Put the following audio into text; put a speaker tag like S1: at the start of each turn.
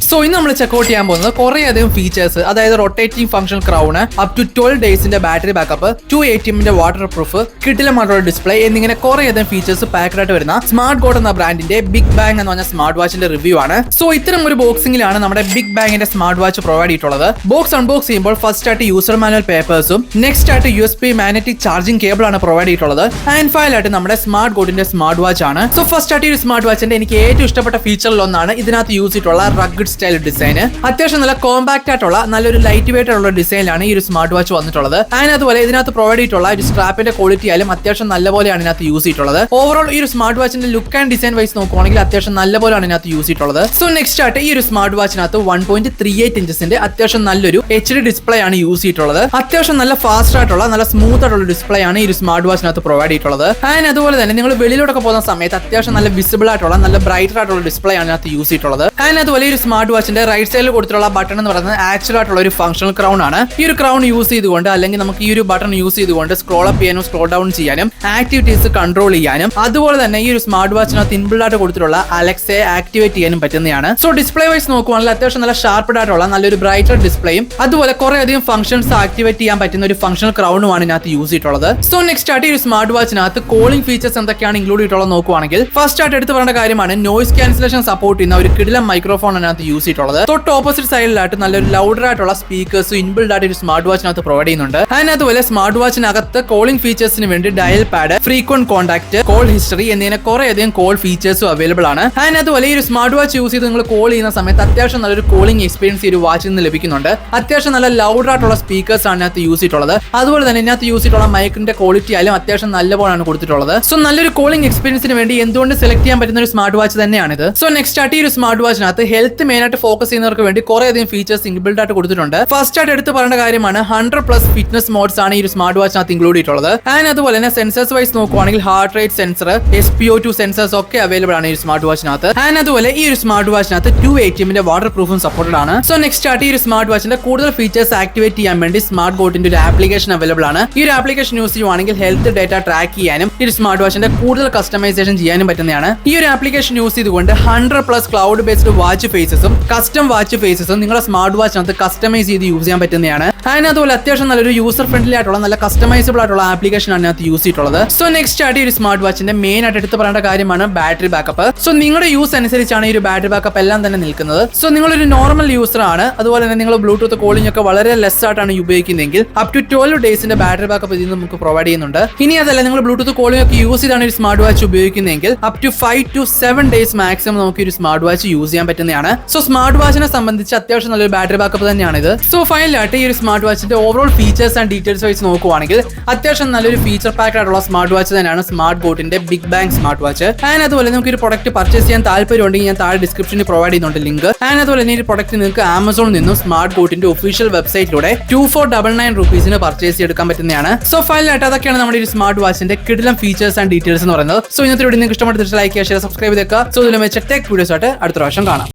S1: So ഇന്ന് നമ്മൾ checkout ചെയ്യാൻ പോകുന്നത് കുറേയധികം ഫീച്ചേഴ്സ്, അതായത് rotating function crown, up to 12 ഡേയ്സിന്റെ ബാറ്ററി ബാക്കപ്പ്, 2 ATMന്റെ വാട്ടർ പ്രൂഫ്, കിടിലമായിട്ടുള്ള ഡിസ്പ്ലേ എന്നിങ്ങനെ കുറേയധികം ഫീച്ചേഴ്സ് പാക്ഡ് ആയിട്ട് വരുന്ന സ്മാർട്ട് ഗോട്ട് എന്ന ബ്രാൻഡിന്റെ ബിഗ് ബാങ് എന്ന് പറഞ്ഞ സ്മാർട്ട് വാച്ചിന്റെ റിവ്യൂ ആണ്. സോ ഇത്തരം ഒരു ബോക്സിംഗിലാണ് നമ്മുടെ ബിഗ് ബാങ്ങിന്റെ സ്മാർട്ട് വാച്ച് പ്രൊവൈഡ് ചെയ്തിട്ടുള്ളത്. ബോക്സ് അൺബോക്സ് ചെയ്യുമ്പോൾ ഫസ്റ്റ് ആയിട്ട് യൂസർ മാനുവൽ പേപ്പേഴ്സും നെക്സ്റ്റ് ആയിട്ട് USB മാഗ്നറ്റിക് ചാർജിംഗ് കേബിൾ ആണ് പ്രൊവൈഡ് ചെയ്തിട്ടുള്ളത്. ആൻഡ് ഫൈനലായിട്ട് നമ്മുടെ സ്മാർട്ട് ഗോട്ടിന്റെ സ്മാർട്ട് വാച്ച് ആണ്. സോ ഫസ്റ്റ് ആയിട്ട് ഈ സ്മാർട്ട് വാച്ചിന്റെ എനിക്ക് ഏറ്റവും ഇഷ്ടപ്പെട്ട ഫീച്ചറിൽ ഒന്നാണ് ഇതിനകത്ത് യൂസ് ചെയ്തിട്ടുള്ള റഗ്ഗഡ് സ്റ്റൈൽ ഡിസൈൻ. അത്യാവശ്യം നല്ല കോമ്പാക്ട് ആയിട്ടുള്ള നല്ലൊരു ലൈറ്റ് വെയിറ്റ് ആയിട്ടുള്ള ഡിസൈനിലാണ് ഈ ഒരു സ്മാർട്ട് വാച്ച് വന്നിട്ടുള്ളത്. ആൻഡ് അതുപോലെ ഇതിനകത്ത് പ്രൊവൈഡ് ചെയ്തിട്ടുള്ള ഒരു സ്ട്രാപ്പിന്റെ ക്വാളിറ്റി ആയാലും അത്യാവശ്യം നല്ലപോലെയാണ് ഇതിനകത്ത് യൂസ് ചെയ്തിട്ടുള്ളത്. ഓവറോൾ ഈ ഒരു സ്മാർട്ട് വാച്ചിന്റെ ലുക്ക് ആൻഡ് ഡിസൈൻ വൈസ് നോക്കുവാണെങ്കിൽ അത്യാവശ്യം നല്ലപോലെയാണ് ഇതിനകത്ത് യൂസ് ചെയ്തിട്ടുള്ളത്. സോ നെക്സ്റ്റ് ആയിട്ട് ഈ ഒരു സ്മാർട്ട് വാച്ചിനകത്ത് 1.38 ഇഞ്ചസിന്റെ അത്യാവശ്യം നല്ലൊരു HD ഡിസ്പ്ലേ ആണ് യൂസ് ചെയ്തിട്ടുള്ളത്. അത്യാവശ്യം നല്ല ഫാസ്റ്റ് ആയിട്ടുള്ള നല്ല സ്മൂത്ത് ആയിട്ടുള്ള ഡിസ്പ്ലേ ആണ് ഈ ഒരു സ്മാർട്ട് വാച്ചിനകത്ത് പ്രൊവൈഡ് ചെയ്തിട്ടുള്ളത്. ആൻഡ് അതുപോലെ തന്നെ നിങ്ങൾ വെളിയിലോട്ടൊക്കെ പോകുന്ന സമയത്ത് അത്യാവശ്യം നല്ല വിസിബിൾ ആയിട്ടുള്ള നല്ല ബ്രൈറ്റർ ആയിട്ടുള്ള ഡിസ്പ്ലേ ആണ് ഇതിനകത്ത് യൂസ് ചെയ്തിട്ടുള്ളത്. ആൻഡ് അതുപോലെ ഈ ഒരു സ്മാർട്ട് വാച്ചിന്റെ റൈറ്റ് സൈഡിൽ കൊടുത്തിട്ടുള്ള ബട്ടൺ എന്ന് പറയുന്നത് ആക്ച്വൽ ആയിട്ടുള്ള ഒരു ഫംഗ്ഷണൽ ക്രൗൺ ആണ്. ഈ ഒരു ക്രൗൺ യൂസ് ചെയ്തുകൊണ്ട് അല്ലെങ്കിൽ നമുക്ക് ഈ ഒരു ബട്ടൺ യൂസ് ചെയ്തുകൊണ്ട് സ്ക്രോൾ അപ്പ് ചെയ്യാനും സ്ക്രോൾ ഡൗൺ ചെയ്യാനും ആക്ടിവിറ്റീസ് കൺട്രോൾ ചെയ്യാനും അതുപോലെ തന്നെ ഈ ഒരു സ്മാർട്ട് വാച്ചിനകത്ത് ഇൻബിൽഡ് ആയിട്ട് കൊടുത്തിട്ടുള്ള അലക്സയെ ആക്ടിവേറ്റ് ചെയ്യാനും പറ്റുന്നതാണ്. സോ ഡിസ്പ്ലേ വൈസ് നോക്കുവാണെങ്കിൽ അത്യാവശ്യം നല്ല ഷാർപ്ഡ് ആയിട്ടുള്ള നല്ലൊരു ബ്രൈറ്റർ ഡിസ്പ്ലേയും അതുപോലെ കുറെ അധികം ഫംഗ്ഷൻസ് ആക്ടിവേറ്റ് ചെയ്യാൻ പറ്റുന്ന ഒരു ഫംഗ്ഷണൽ ക്രൗണുമാണ് ഇതിനകത്ത് യൂസ് ചെയ്തിട്ടുള്ളത്. സോ നെക്സ്റ്റ് ആയിട്ട് ഈ ഒരു സ്മാർട്ട് വാച്ചിനകത്ത് കോളിംഗ് ഫീച്ചേഴ്സ് എന്തൊക്കെയാണ് ഇൻക്ലൂഡ് ചെയ്തിട്ടുള്ളത് നോക്കുവാണെങ്കിൽ ഫസ്റ്റ് ആയിട്ട് എടുത്ത് പറയേണ്ട കാര്യമാണ് നോയിസ് ക്യാൻസലേഷൻ സപ്പോർട്ട് ചെയ്യുന്ന ഒരു കിടിലം മൈക്രോഫോൺ അതിനകത്ത് യൂസ് ചെയ്തിട്ടുള്ളത്. തൊട്ട് ഓപ്പോസിറ്റ് സൈഡിലായിട്ട് നല്ലൊരു ലൗഡർ ആയിട്ടുള്ള സ്പീക്കേഴ്സ് ഇൻബിൽഡ് ആയിട്ട് ഒരു സ്മാർട്ട് വാച്ചിനകത്ത് പ്രൊവൈഡ് ചെയ്യുന്നുണ്ട്. ആൻഡ് അതുപോലെ സ്മാർട്ട് വാച്ചിനകത്ത് കോളിംഗ് ഫീച്ചേഴ്സിന് വേണ്ടി dial pad, frequent contact, call history എന്നിങ്ങനെ കുറെ അധികം കോൾ ഫീച്ചേഴ്സും അവൈലബിൾ ആണ്. ആൻഡ് അതുപോലെ ഈ ഒരു സ്മാർട്ട് വാച്ച് യൂസ് ചെയ്ത് നിങ്ങൾ കോൾ ചെയ്യുന്ന സമയത്ത് അത്യാവശ്യം നല്ലൊരു കോളിംഗ് എക്സ്പീരിയൻസ് ഈ ഒരു വാച്ചിൽ നിന്ന് ലഭിക്കുന്നുണ്ട്. അത്യാവശ്യം നല്ല ലൗഡർ ആയിട്ടുള്ള സ്പീക്കേഴ്സ് ആണ് ഇതിനകത്ത് യൂസ് ചെയ്തിട്ടുള്ളത്. അതുപോലെ തന്നെ ഇതിനകത്ത് യൂസ് ചെയ്തിട്ടുള്ള മൈക്കിന്റെ ക്വാളിറ്റി ആയാലും അത്യാവശ്യം നല്ലപോലെയാണ് കൊടുത്തിട്ടുള്ളത്. സോ നല്ലൊരു കോളിംഗ് എക്സ്പീരിയൻസിന് വേണ്ടി എന്തുകൊണ്ട് സെലക്ട് ചെയ്യാൻ പറ്റുന്ന ഒരു സ്മാർട്ട് വാച്ച് തന്നെയാണിത്. സോ നെക്സ്റ്റ് ആയിട്ട് ഈ ഒരു സ്മാർട്ട് വാച്ചിനകത്ത് ഹെൽത്ത് മെയിൻ ആയിട്ട് ഫോക്കസ് ചെയ്യുന്നവർക്ക് വേണ്ടി കുറെ അധികം ഫീച്ചേഴ്സ് ഇൻബിൽഡ് ആയിട്ട് കൊടുത്തിട്ടുണ്ട്. ഫസ്റ്റ് ആയിട്ട് എടുത്ത് പറയേണ്ട കാര്യമാണ് 100+ ഫിറ്റ്നസ് മോഡ്സ് ആണ് ഈ ഒരു സ്മാർട്ട് വാച്ചിനകത്ത് ഇൻക്ലൂഡ് ചെയ്തിട്ടുള്ളത്. ആൻഡ് അതുപോലെ തന്നെ സെൻസേഴ്സ് വൈസ് നോക്കുവാണെങ്കിൽ heart rate sensor, SpO2 sensors ഒക്കെ അവൈലബിൾ ആണ് ഈ ഒരു സ്മാർട്ട് വാച്ചിനകത്ത്. ആൻഡ് അതുപോലെ ഈ ഒരു സ്മാർട്ട് വാച്ചിനകത്ത് 2 ATMന്റെ വാട്ടർ പ്രൂഫും സപ്പോർട്ടഡ് ആണ്. സോ നെക്സ്റ്റ് ആയിട്ട് ഈ ഒരു സ്മാർട്ട് വാച്ചിന്റെ കൂടുതൽ ഫീച്ചേഴ്സ് ആക്ടിവേറ്റ് ചെയ്യാൻ വേണ്ടി സ്മാർട്ട് ഗോട്ടിന്റെ ഒരു ആപ്ലിക്കേഷൻ അവൈലബിൾ ആണ്. ഈ ഒരു ആപ്ലിക്കേഷൻ യൂസ് ചെയ്യുവാണെങ്കിൽ ഹെൽത്ത് ഡേറ്റ ട്രാക്ക് ചെയ്യാനും ഈ ഒരു സ്മാർട്ട് വാച്ചിന്റെ കൂടുതൽ കസ്റ്റമൈസേഷൻ ചെയ്യാനും പറ്റുന്നതാണ്. ഈ ഒരു ആപ്ലിക്കേഷൻ യൂസ് ചെയ്തുകൊണ്ട് 100+ ക്ലൗഡ് ബേസ്ഡ് വാച്ച് ഫേസസും കസ്റ്റം വാച്ച് ഫേസസും നിങ്ങളുടെ സ്മാർട്ട് വാച്ചിനകത്ത് കസ്റ്റമൈസ് ചെയ്ത് യൂസ് ചെയ്യാൻ പറ്റുന്നതാണ്. ആൻഡ് അതുപോലെ അത്യാവശ്യം നല്ലൊരു യൂസർ ഫ്രണ്ട്ലി ആയിട്ടുള്ള നല്ല കസ്റ്റമൈസബിൾ ആയിട്ടുള്ള ആപ്ലിക്കേഷൻ ആണ് ഇതിനകത്ത് യൂസ് ചെയ്തിട്ടുള്ളത്. സോ നെക്സ്റ്റ് ആയിട്ട് ഈ ഒരു സ്മാർട്ട് വാച്ചിന്റെ മെയിൻ ആയിട്ട് എടുത്ത് പറയേണ്ട കാര്യമാണ് ബാറ്ററി ബാക്കപ്പ്. സോ നിങ്ങളുടെ യൂസ് അനുസരിച്ചാണ് ഈ ഒരു ബാറ്ററി ബാക്കപ്പ് എല്ലാം തന്നെ നിൽക്കുന്നത്. സോ നിങ്ങളൊരു നോർമൽ യൂസർ ആണ്, അതുപോലെ തന്നെ നിങ്ങൾ ബ്ലൂടൂത്ത് കോളിംഗ് ഒക്കെ വളരെ ലെസ് ആയിട്ടാണ് ഉപയോഗിക്കുന്നതെങ്കിൽ അപ് ടു 12 ഡേയ്സിന്റെ ബാറ്ററി ബാക്കപ്പ് ഇതിൽ നമുക്ക് പ്രൊവൈഡ് ചെയ്യുന്നുണ്ട്. ഇനി അതല്ല നിങ്ങൾ ബ്ലൂടൂത്ത് കോളിംഗ് ഒക്കെ യൂസ് ചെയ്താണ് ഒരു സ്മാർട്ട് വാച്ച് ഉപയോഗിക്കുന്നതെങ്കിൽ up to 5 to 7 days maximum നമുക്ക് ഒരു സ്മാർട്ട് വാച്ച് യൂസ് ചെയ്യാൻ പറ്റുന്നതാണ്. സോ സ്മാർട്ട് വാച്ചിനെ സംബന്ധിച്ച് അത്യാവശ്യം നല്ലൊരു ബാറ്ററി ബാക്കപ്പ് തന്നെയാണ് ഇത്. സോ ഫൈനലായിട്ട് ഈ ഒരു സ്മാർട്ട് വാച്ചിന്റെ overall features and details wise നോക്കുവാണെങ്കിൽ അത്യാവശ്യം നല്ലൊരു ഫീച്ചർ പാക്ഡ് ആയിട്ടുള്ള സ്മാർട്ട് വാച്ച് തന്നെയാണ് സ്മാർട്ട് ഗോട്ടിന്റെ big bang smart watch. And അതുപോലെ നിങ്ങൾക്ക് ഒരു പ്രൊഡക്റ്റ് പർച്ചേസ് ചെയ്യാൻ താല്പര്യമുണ്ടെങ്കിൽ ഞാൻ താഴെ ഡിസ്ക്രിപ്ഷനിൽ പ്രൊവൈഡ് ചെയ്യുന്നുണ്ട് ലിങ്ക്. ആൻഡ് അതുപോലെ തന്നെ ഈ പ്രൊഡക്റ്റ് നിങ്ങൾക്ക് ആമസോണിൽ നിന്നും സ്മാർട്ട് ഗോട്ടിന്റെ ഒഫീഷ്യൽ വെബ്സൈറ്റിലൂടെ 2499 റുപ്പീസിന് പർച്ചേസ് ചെയ്തെടുക്കാൻ പറ്റുന്നതാണ്. സോ ഫൈനലായിട്ട് അതൊക്കെയാണ് നമ്മുടെ ഈ സ്മാർട്ട് വാച്ചിന്റെ കിടിലം ഫീച്ചേഴ്സ് ആൻഡ് ഡീറ്റെയിൽസ് എന്ന് പറയുന്നത്. സോ ഇന്നത്തെ വീഡിയോ നിങ്ങൾക്ക് ഇഷ്ടപ്പെട്ട ലൈക്ക് ചെയ്യുക, ഷെയർ, സബ്സ്ക്രൈബ് ചെയ്തേക്കുക. സോ ഇതിലും വെച്ച ടെക് വീഡിയോസ് ആയിട്ട് അടുത്ത പ്രാവശ്യം കാണാം.